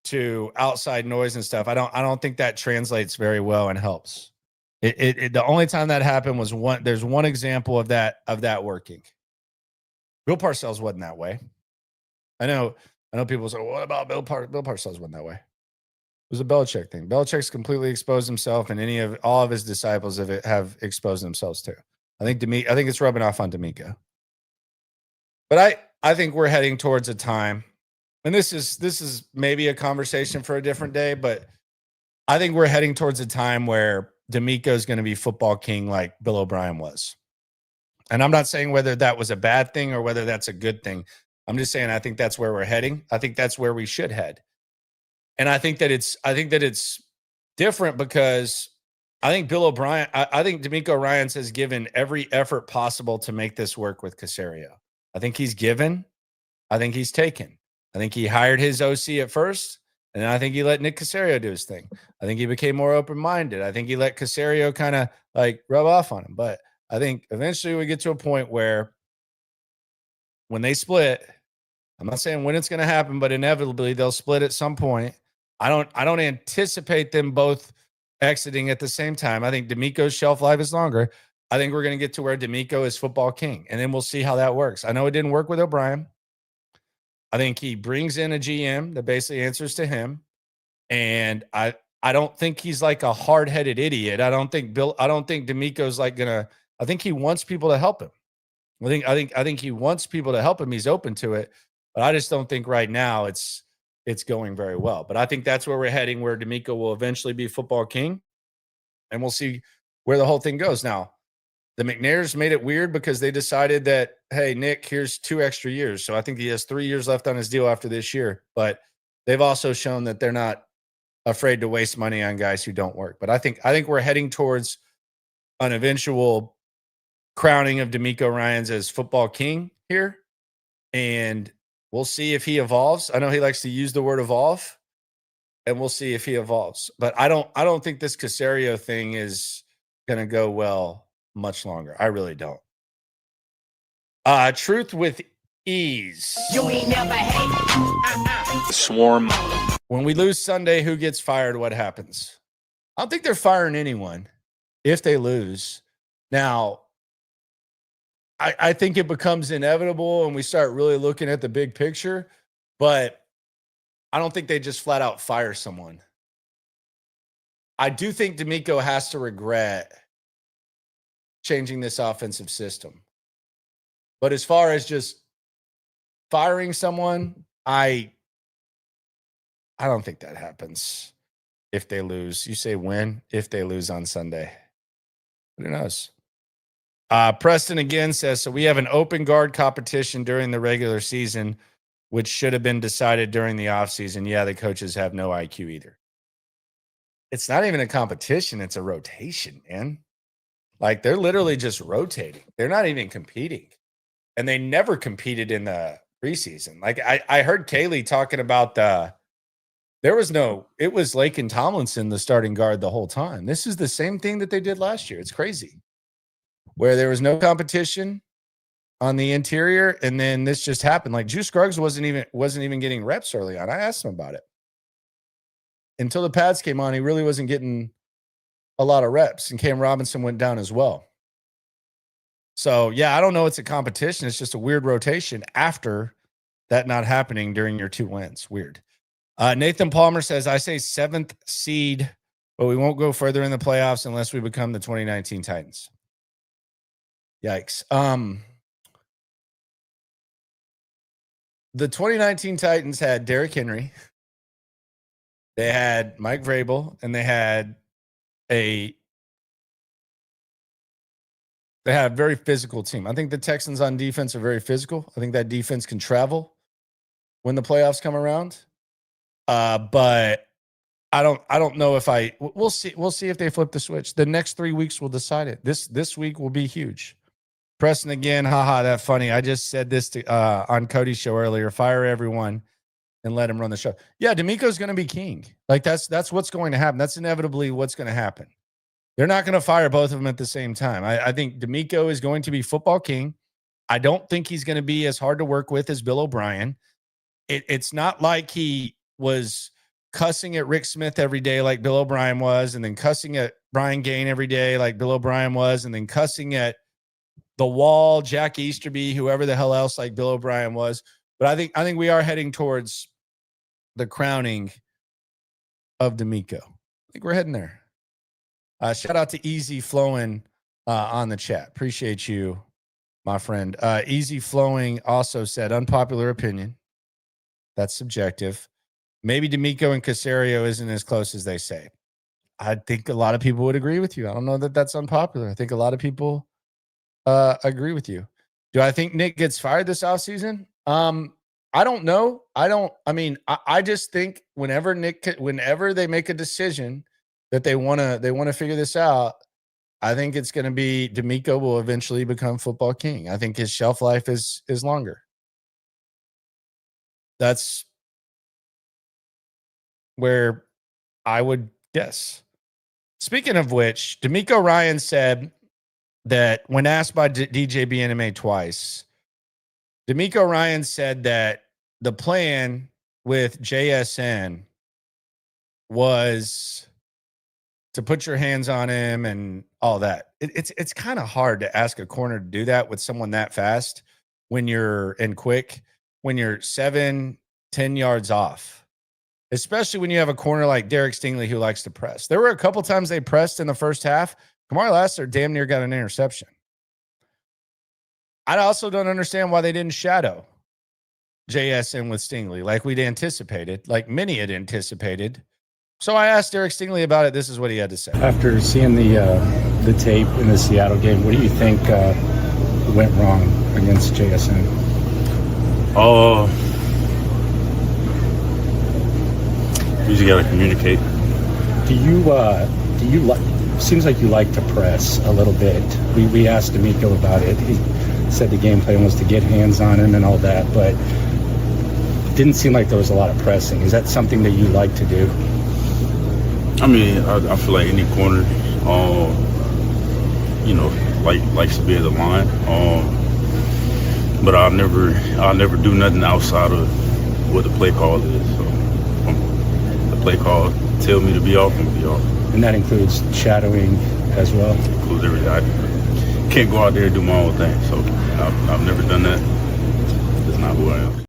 to outside noise and stuff, I don't think that translates very well and helps. The only time that happened was there's one example of that working. Bill Parcells wasn't that way. I know people say, well, what about Bill Parcells wasn't that way. It was a Belichick thing. Belichick's completely exposed himself, and all of his disciples have exposed themselves too. I think it's rubbing off on Demeco. But I think we're heading towards a time, and this is maybe a conversation for a different day, but I think we're heading towards a time where Demeco is going to be football king like Bill O'Brien was. And I'm not saying whether that was a bad thing or whether that's a good thing. I'm just saying I think that's where we're heading. I think that's where we should head. And I think that it's different because I think Bill O'Brien, I think Demeco Ryans has given every effort possible to make this work with Caserio. I think he's given. I think he's taken. I think he hired his OC at first, and then I think he let Nick Caserio do his thing. I think he became more open-minded. I think he let Caserio kind of like rub off on him. But I think eventually we get to a point where when they split, I'm not saying when it's going to happen, but inevitably they'll split at some point. I don't anticipate them both exiting at the same time. I think Demeco's shelf life is longer. I think we're going to get to where Demeco is football king, and then we'll see how that works. I know it didn't work with O'Brien. I think he brings in a GM that basically answers to him, and I don't think he's like a hard-headed idiot. I don't think Demeco's like gonna. I think he wants people to help him. I think he wants people to help him. He's open to it, but I just don't think right now it's going very well. But I think that's where we're heading, where Demeco will eventually be football king, and we'll see where the whole thing goes. Now, the McNairs made it weird because they decided that, hey, Nick, here's 2 extra years. So I think he has 3 years left on his deal after this year. But they've also shown that they're not afraid to waste money on guys who don't work. But I think we're heading towards an eventual crowning of Demeco Ryans as football king here. And we'll see if he evolves. I know he likes to use the word evolve, and we'll see if he evolves. But I don't think this Caserio thing is going to go well much longer. I really don't. Truth with ease. You ain't never hate. Swarm. When we lose Sunday, who gets fired? What happens? I don't think they're firing anyone if they lose. Now, I think it becomes inevitable and we start really looking at the big picture, but I don't think they just flat out fire someone. I do think Demeco has to regret changing this offensive system. But as far as just firing someone, I don't think that happens if they lose. You say when? If they lose on Sunday. Who knows? Preston again says, so we have an open guard competition during the regular season, which should have been decided during the offseason. Yeah, the coaches have no IQ either. It's not even a competition. It's a rotation, man. Like, they're literally just rotating. They're not even competing. And they never competed in the preseason. Like, I heard Caley talking about it was Lake and Tomlinson, the starting guard, the whole time. This is the same thing that they did last year. It's crazy. Where there was no competition on the interior, and then this just happened. Like, Juice Scruggs wasn't even getting reps early on. I asked him about it. Until the pads came on, he really wasn't getting a lot of reps, and Cam Robinson went down as well. So, yeah, I don't know. It's a competition. It's just a weird rotation after that not happening during your 2 wins. Weird. Nathan Palmer says, I say 7th seed, but we won't go further in the playoffs unless we become the 2019 Titans. Yikes. The 2019 Titans had Derrick Henry. They had Mike Vrabel, and they had a very physical team. I think the Texans on defense are very physical. I think that defense can travel when the playoffs come around. But I don't know if we'll see. We'll see if they flip the switch. The next 3 weeks will decide it. This week will be huge. Preston again, haha, that funny. I just said this on Cody's show earlier. Fire everyone. and let him run the show. Yeah, Demeco's going to be king. Like that's what's going to happen. That's inevitably what's going to happen. They're not going to fire both of them at the same time. I think Demeco is going to be football king. I don't think he's going to be as hard to work with as Bill O'Brien. It's not like he was cussing at Rick Smith every day like Bill O'Brien was, and then cussing at Brian Gaine every day like Bill O'Brien was, and then cussing at the Wall, Jack Easterby, whoever the hell else like Bill O'Brien was. But I think we are heading towards the crowning of Demeco. I think we're heading there. Shout out to Easy Flowing on the chat. Appreciate you, my friend. Easy Flowing also said, unpopular opinion. That's subjective. Maybe Demeco and Caserio isn't as close as they say. I think a lot of people would agree with you. I don't know that that's unpopular. I think a lot of people agree with you. Do I think Nick gets fired this offseason? I don't know. I just think whenever they make a decision that they want to figure this out, I think it's going to be Demeco will eventually become football king. I think his shelf life is longer. That's where I would guess. Speaking of which, Demeco Ryans said that when asked by DJ BNMA twice, Demeco Ryans said that the plan with JSN was to put your hands on him and all that. It's kind of hard to ask a corner to do that with someone that fast when you're 7-10 yards off, especially when you have a corner like Derek Stingley who likes to press. There were a couple times they pressed in the first half. Kamari Lassiter damn near got an interception. I also don't understand why they didn't shadow JSN with Stingley like we'd anticipated, like many had anticipated. So I asked Derek Stingley about it. This is what he had to say. After seeing the tape in the Seattle game, what do you think went wrong against JSN? You just gotta communicate. Do you like? Seems like you like to press a little bit. We asked Demeco about it. He said the game plan was to get hands on him and all that, but it didn't seem like there was a lot of pressing. Is that something that you like to do? I mean, I feel like any corner, likes to be at the line. But I'll never do nothing outside of what the play call is. So the play call tell me to be off and be off. And that includes shadowing as well? It includes everything. I can't go out there and do my own thing. So I've never done that. That's not who I am.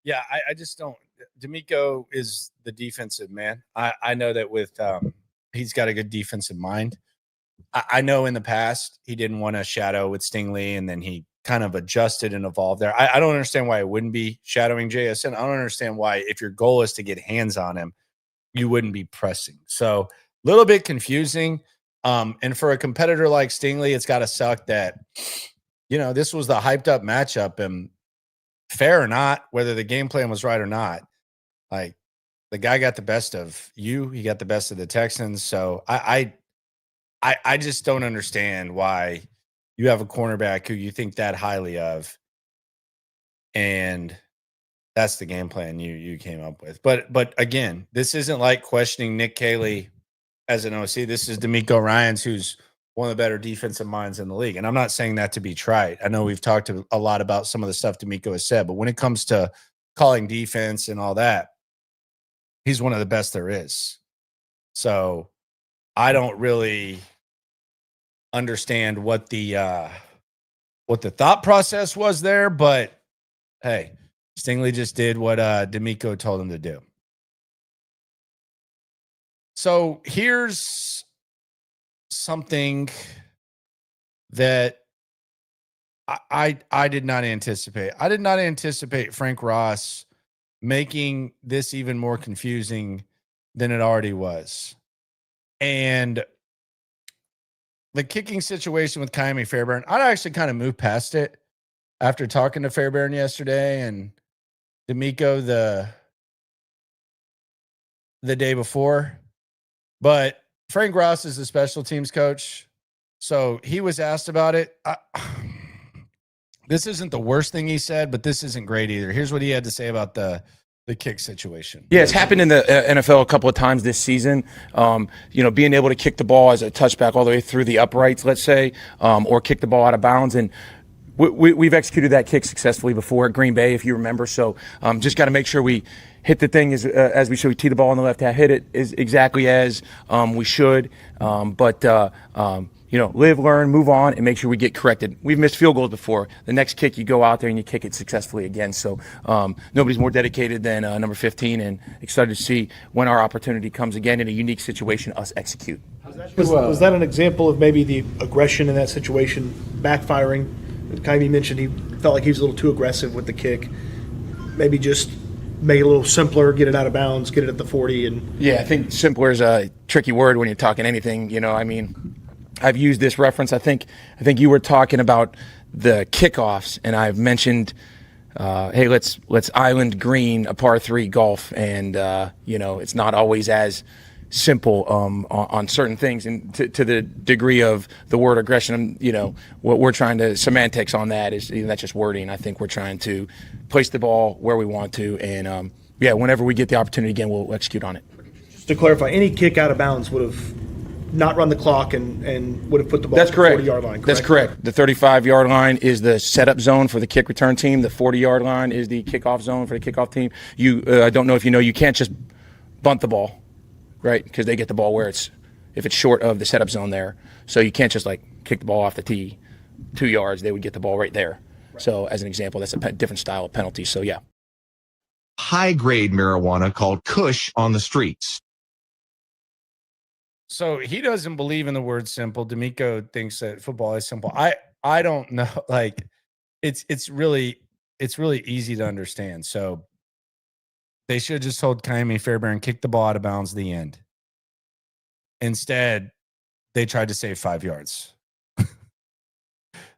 Yeah, I just don't. Demeco is the defensive man. I know that with he's got a good defensive mind. I know in the past he didn't want to shadow with Stingley, and then he kind of adjusted and evolved there. I don't understand why it wouldn't be shadowing JSN. I don't understand why, if your goal is to get hands on him, you wouldn't be pressing. So a little bit confusing. And for a competitor like Stingley, it's got to suck that, this was the hyped up matchup, and fair or not, whether the game plan was right or not, like the guy got the best of you. He got the best of the Texans. So I just don't understand why you have a cornerback who you think that highly of, and that's the game plan you came up with. But again, this isn't like questioning Nick Caley as an OC. This is Demeco Ryans, who's one of the better defensive minds in the league. And I'm not saying that to be trite. I know we've talked a lot about some of the stuff Demeco has said, but when it comes to calling defense and all that, he's one of the best there is. So I don't really understand what the thought process was there, but hey, Stingley just did what Demeco told him to do. So here's something that I did not anticipate. I did not anticipate Frank Ross making this even more confusing than it already was. And the kicking situation with Kaimi Fairbairn, I actually kind of moved past it after talking to Fairbairn yesterday and Demeco the day before. But Frank Ross is the special teams coach, so he was asked about it. This isn't the worst thing he said, but this isn't great either. Here's what he had to say about the the kick situation. Yeah, it's happened in the NFL a couple of times this season. Being able to kick the ball as a touchback all the way through the uprights, let's say, or kick the ball out of bounds. And we've executed that kick successfully before at Green Bay, if you remember. So just got to make sure we hit the thing as we should. We tee the ball on the left hand, hit it is exactly as we should. Live, learn, move on, and make sure we get corrected. We've missed field goals before. The next kick, you go out there and you kick it successfully again. So nobody's more dedicated than number 15, and excited to see when our opportunity comes again in a unique situation, us execute. Was that an example of maybe the aggression in that situation backfiring? Caley mentioned he felt like he was a little too aggressive with the kick. Maybe just make it a little simpler, get it out of bounds, get it at the 40. Yeah, I think simpler is a tricky word when you're talking anything. I've used this reference. I think you were talking about the kickoffs, and I've mentioned, hey, let's island green a par 3 golf, and it's not always as simple on certain things, and to the degree of the word aggression. What we're trying to semantics on that is that's just wording. I think we're trying to place the ball where we want to, and whenever we get the opportunity again, we'll execute on it. Just to clarify, any kick out of bounds would have not run the clock and would have put the ball That's at correct. the 40-yard line, correct? That's correct. The 35-yard line is the setup zone for the kick return team. The 40-yard line is the kickoff zone for the kickoff team. I don't know if you can't just bunt the ball, right? Because they get the ball if it's short of the setup zone there. So you can't just kick the ball off the tee 2 yards. They would get the ball right there. Right. So as an example, that's a different style of penalty. So yeah. High-grade marijuana called Kush on the streets. So he doesn't believe in the word simple. Demeco thinks that football is simple. I don't know. It's really easy to understand. So they should have just told Kaimi Fairbairn, kick the ball out of bounds at the end. Instead, they tried to save 5 yards.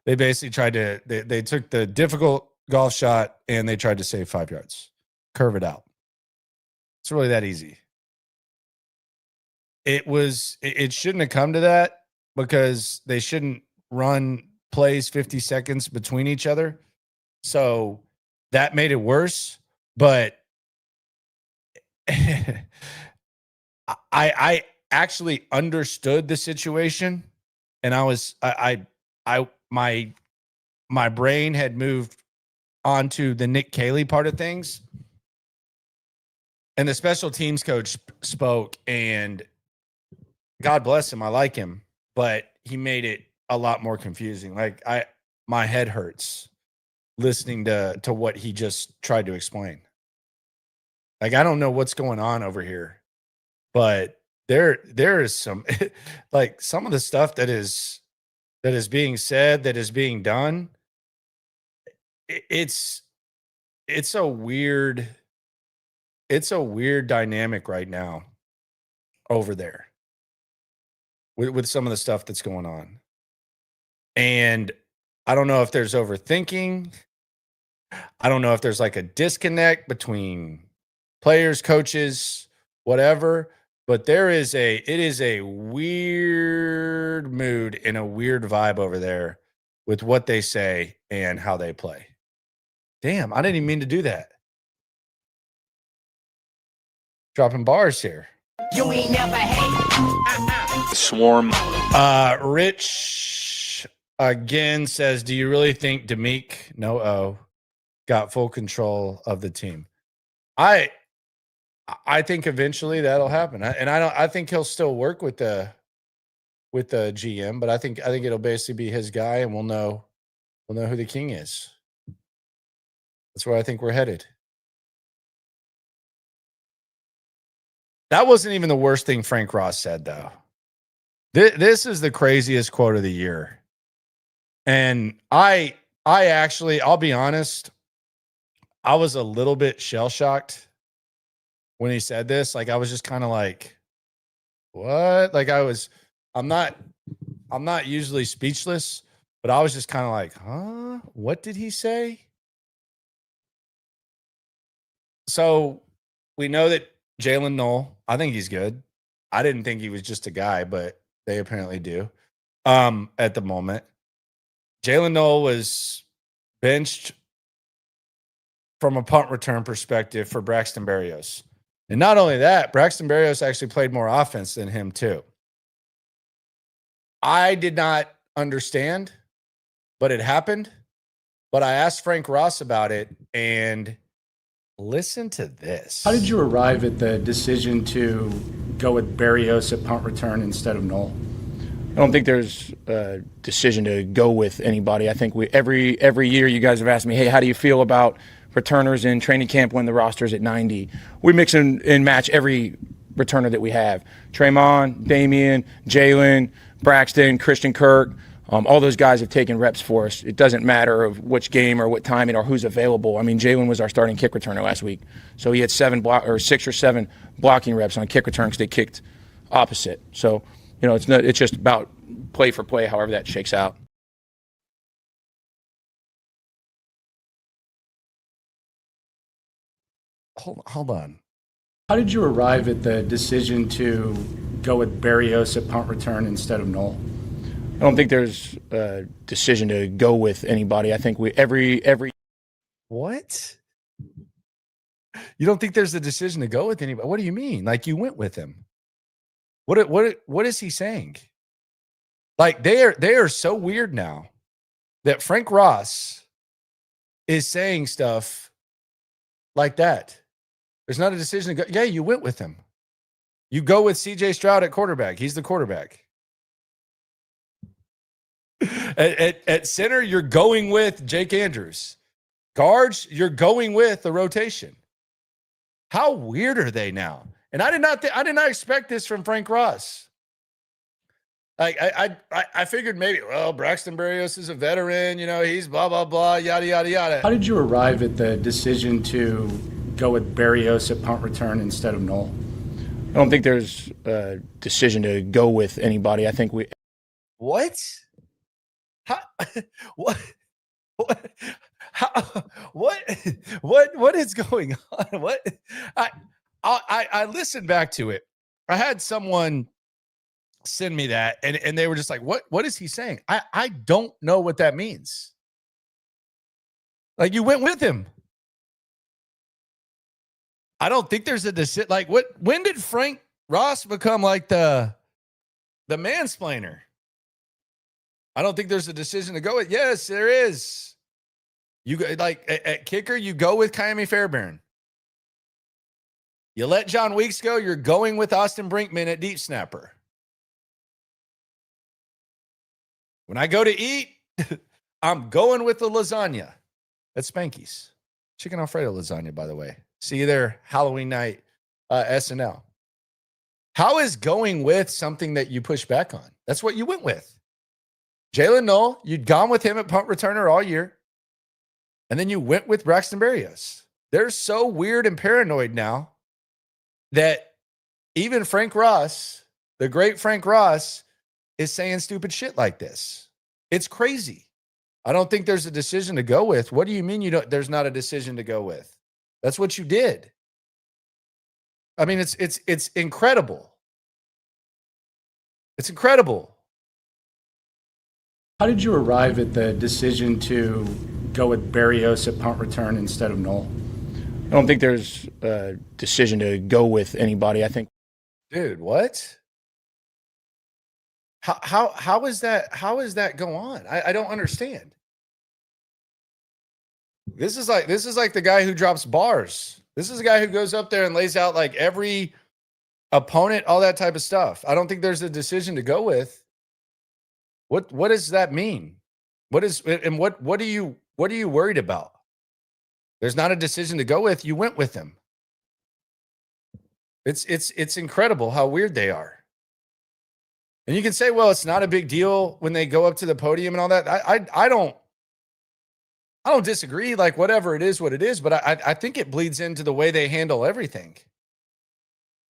They basically they took the difficult golf shot and they tried to save 5 yards. Curve it out. It's really that easy. It shouldn't have come to that, because they shouldn't run plays 50 seconds between each other. So that made it worse. But I actually understood the situation, and my brain had moved onto the Nick Caley part of things. And the special teams coach spoke, and God bless him. I like him, but he made it a lot more confusing. My head hurts listening to what he just tried to explain. I don't know what's going on over here, but there is some, some of the stuff that is being said, that is being done. It's a weird dynamic right now over there with some of the stuff that's going on. And I don't know if there's overthinking. I don't know if there's a disconnect between players, coaches, whatever, but it is a weird mood and a weird vibe over there with what they say and how they play. Damn, I didn't even mean to do that. Dropping bars here. You ain't never hate. Swarm. Rich again says, do you really think Demeco got full control of the team? I think eventually that'll happen. I think he'll still work with the GM, but I think it'll basically be his guy, and we'll know who the king is. That's where I think we're headed. That wasn't even the worst thing Frank Ross said, though. This is the craziest quote of the year. And I actually, I'll be honest, I was a little bit shell-shocked when he said this. I was just kind of what? I'm not usually speechless, but I was just kind of huh? What did he say? So we know that Jalen Knoll, I think he's good. I didn't think he was just a guy, but they apparently do at the moment. Jalen Knoll was benched from a punt return perspective for Braxton Berrios. And not only that, Braxton Berrios actually played more offense than him too. I did not understand, but it happened. But I asked Frank Ross about it, and listen to this. How did you arrive at the decision to go with Berrios at punt return instead of Knoll? I don't think there's a decision to go with anybody. I think every year you guys have asked me, hey, how do you feel about returners in training camp when the roster's at 90? We mix and match every returner that we have. Tremont, Damian, Jalen, Braxton, Christian Kirk, all those guys have taken reps for us. It doesn't matter of which game or what time or who's available. I mean, Jalen was our starting kick returner last week, so he had 6 or 7 blocking reps on kick return because they kicked opposite. So, it's just about play for play, however that shakes out. Hold on. How did you arrive at the decision to go with Berrios at punt return instead of Knoll? I don't think there's a decision to go with anybody. I think every What? You don't think there's a decision to go with anybody? What do you mean? Like you went with him? What is he saying? Like they are so weird now that Frank Ross is saying stuff like that. There's not a decision to go. Yeah, you went with him. You go with CJ Stroud at quarterback. He's the quarterback. At center, you're going with Jake Andrews. Guards, you're going with the rotation. How weird are they now? And I did not expect this from Frank Ross. Like I figured maybe, well, Braxton Berrios is a veteran, he's blah blah blah, yada yada yada. How did you arrive at the decision to go with Berrios at punt return instead of Knoll? I don't think there's a decision to go with anybody. I think What? How, what? What? How, what is going on? What? I listened back to it. I had someone send me that, and they were just like, what is he saying? I don't know what that means. Like you went with him. I don't think there's a decision. Like when did Frank Ross become like the mansplainer? I don't think there's a decision to go with. Yes, there is. You go, like at kicker, you go with Kyamie Fairbairn. You let John Weeks go, you're going with Austin Brinkman at deep snapper. When I go to eat, I'm going with the lasagna at Spanky's. Chicken Alfredo lasagna, by the way. See you there Halloween night, SNL. How is going with something that you push back on? That's what you went with. Jalen Knoll, you'd gone with him at punt returner all year. And then you went with Braxton Berrios. They're so weird and paranoid now that even Frank Ross, the great Frank Ross, is saying stupid shit like this. It's crazy. I don't think there's a decision to go with. What do you mean there's not a decision to go with? That's what you did. I mean, it's incredible. It's incredible. How did you arrive at the decision to go with Berrios at punt return instead of Knoll? I don't think there's a decision to go with anybody. I think, dude, what? How is that go on? I don't understand. This is like the guy who drops bars. This is the guy who goes up there and lays out like every opponent, all that type of stuff. I don't think there's a decision to go with. What does that mean? What are you worried about? There's not a decision to go with. You went with him. It's incredible how weird they are. And you can say, well, it's not a big deal when they go up to the podium and all that. I don't disagree. Like whatever it is, what it is. But I think it bleeds into the way they handle everything.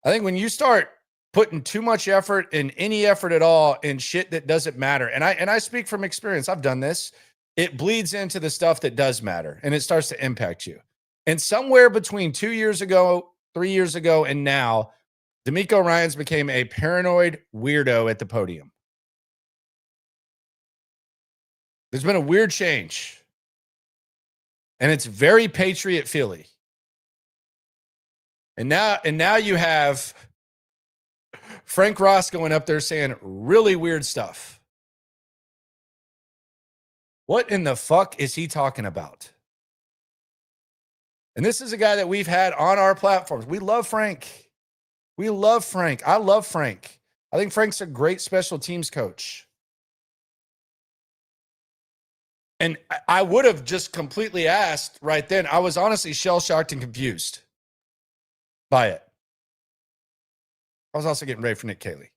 I think when you start putting too much effort in any effort at all in shit that doesn't matter, and I speak from experience. I've done this. It bleeds into the stuff that does matter, and it starts to impact you. And somewhere between 2 years ago, 3 years ago, and now, Demeco Ryans became a paranoid weirdo at the podium. There's been a weird change. And it's very Patriot Philly. And now you have Frank Ross going up there saying really weird stuff. What in the fuck is he talking about? And this is a guy that we've had on our platforms. We love Frank. We love Frank. I love Frank. I think Frank's a great special teams coach. And I would have just completely asked right then. I was honestly shell-shocked and confused by it. I was also getting ready for Nick Caley.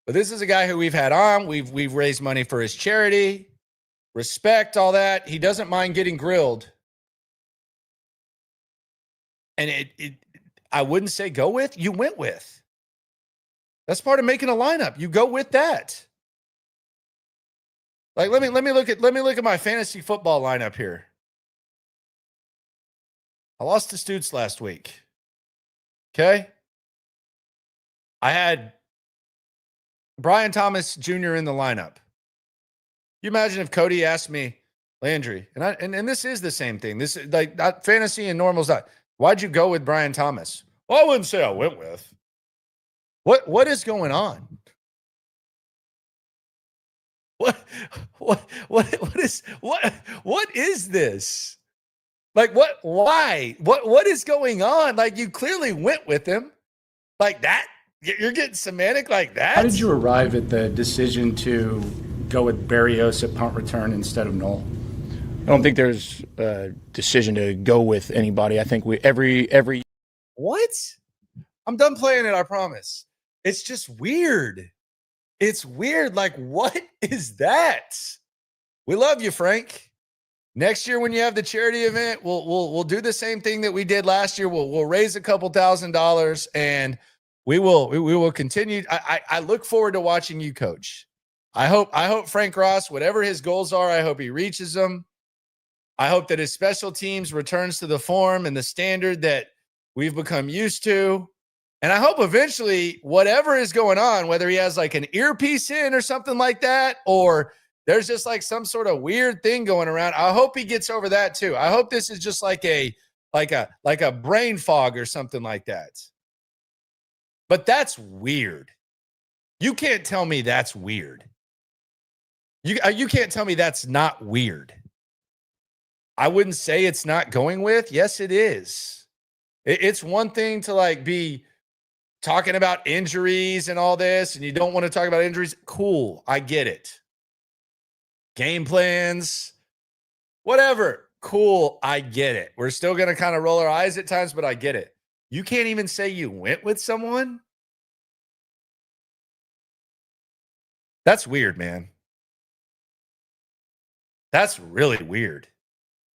But this is a guy who we've had on. We've raised money for his charity. Respect, all that. He doesn't mind getting grilled. And I wouldn't say go with. You went with. That's part of making a lineup. You go with that. Like let me look at my fantasy football lineup here. I lost to Stoots last week. Okay? I had Brian Thomas Jr. in the lineup. You imagine if Cody asked me, Landry, and this is the same thing. This is like not fantasy and normal's not. Why'd you go with Brian Thomas? Well, I wouldn't say I went with. What is going on? What is this? Like what? Why? What is going on? Like you clearly went with him, like that. You're getting semantic like that. How did you arrive at the decision to go with Barrios at punt return instead of Knoll? I don't think there's a decision to go with anybody. I think we every What? I'm done playing it, I promise. It's just weird. It's weird. Like, what is that? We love you, Frank. Next year, when you have the charity event, we'll do the same thing that we did last year. We'll raise a couple $1,000s, and we will continue. I look forward to watching you coach. I hope Frank Ross, whatever his goals are, I hope he reaches them. I hope that his special teams returns to the form and the standard that we've become used to. And I hope eventually whatever is going on, whether he has like an earpiece in or something like that, or there's just like some sort of weird thing going around, I hope he gets over that too. I hope this is just like a brain fog or something like that. But that's weird. You can't tell me that's weird. You can't tell me that's not weird. I wouldn't say it's not going with. Yes, it is. It's one thing to like be talking about injuries and all this, and you don't want to talk about injuries. Cool. I get it. Game plans, whatever. Cool. I get it. We're still going to kind of roll our eyes at times, but I get it. You can't even say you went with someone. That's weird, man. That's really weird.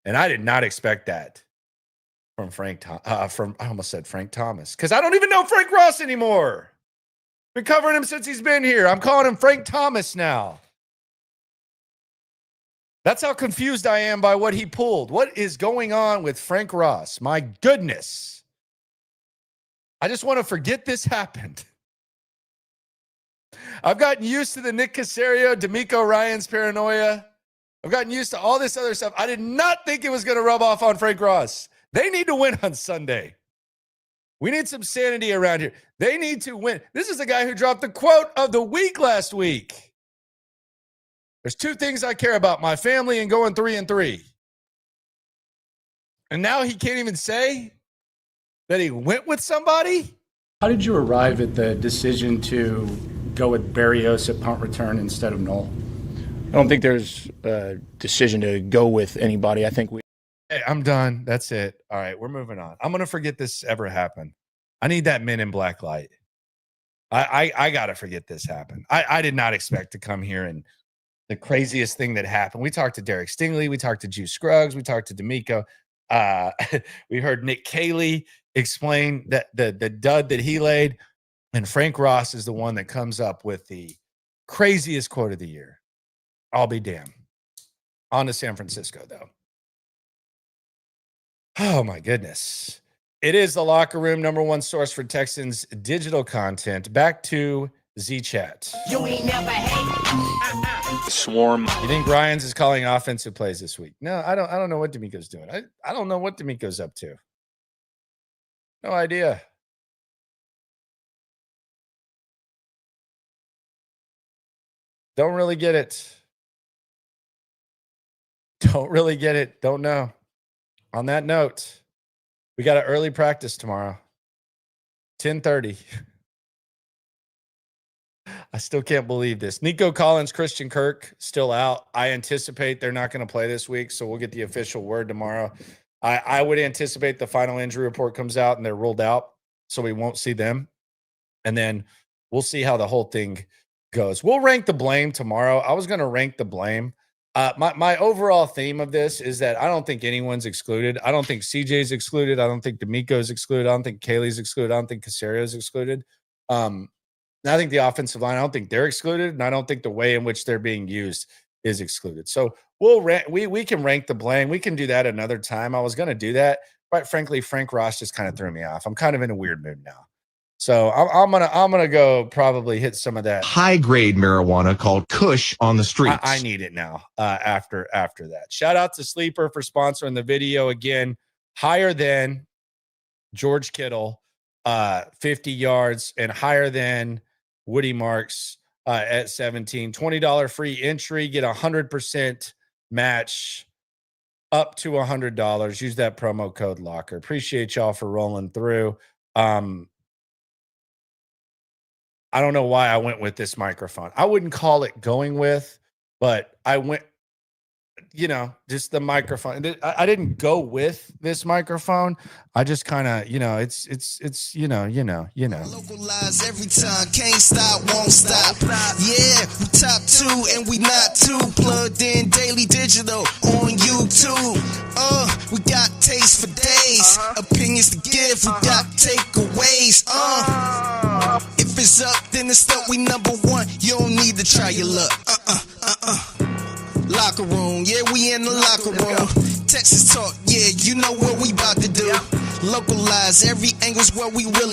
And I did not expect that from I almost said Frank Thomas, because I don't even know Frank Ross anymore. Been covering him since he's been here. I'm calling him Frank Thomas now. That's how confused I am by what he pulled. What is going on with Frank Ross? My goodness. I just want to forget this happened. I've gotten used to the Nick Caserio, Demeco Ryans paranoia. I've gotten used to all this other stuff. I did not think it was going to rub off on Frank Ross. They need to win on Sunday. We need some sanity around here. They need to win. This is the guy who dropped the quote of the week last week. There's two things I care about, my family and going 3-3. And now he can't even say that he went with somebody? How did you arrive at the decision to go with Barrios at punt return instead of Knoll? I don't think there's a decision to go with anybody. I think Hey, I'm done. That's it. All right, we're moving on. I'm going to forget this ever happened. I need that Men in Black light. I got to forget this happened. I did not expect to come here and the craziest thing that happened. We talked to Derek Stingley. We talked to Juice Scruggs. We talked to Demeco. We heard Nick Caley explain that the dud that he laid. And Frank Ross is the one that comes up with the craziest quote of the year. I'll be damned. On to San Francisco, though. Oh, my goodness. It is the Locker Room, #1 source for Texans digital content. Back to Z-Chat. You ain't never hate. swarm. You think Ryans is calling offensive plays this week? No, I don't know what Demeco's doing. I don't know what Demeco's up to. No idea. Don't really get it. Don't really get it. Don't know. On that note, we got an early practice tomorrow. 10:30. I still can't believe this. Nico Collins, Christian Kirk still out. I anticipate they're not going to play this week, so we'll get the official word tomorrow. I would anticipate the final injury report comes out and they're ruled out, so we won't see them. And then we'll see how the whole thing goes. We'll rank the blame tomorrow. I was going to rank the blame. My overall theme of this is that I don't think anyone's excluded. I don't think CJ's excluded. I don't think Demeco's excluded. I don't think Caley's excluded. I don't think Casario's excluded. I think the offensive line, I don't think they're excluded, and I don't think the way in which they're being used is excluded. So we can rank the blame. We can do that another time. I was going to do that. Quite frankly, Frank Ross just kind of threw me off. I'm kind of in a weird mood now. So I'm gonna go probably hit some of that high grade marijuana called Kush on the streets. I need it now. After that, shout out to Sleeper for sponsoring the video again. Higher than George Kittle, 50 yards, and higher than Woody Marks at 17. $20 free entry. Get 100% match up to $100. Use that promo code Locker. Appreciate y'all for rolling through. I don't know why I went with this microphone. I wouldn't call it going with, but I went, just the microphone. I didn't go with this microphone. I just kind of, it's. Localize every time, can't stop, won't stop. Yeah, we top 2 and we not too plugged in daily digital on YouTube. We got taste for days, opinions to give, we got takeaways. If it's up, then it's up. We number 1. You don't need to try your luck. Locker room, yeah, we in the locker room. Texas talk, yeah, you know what we about to do. Localize every angle's what we really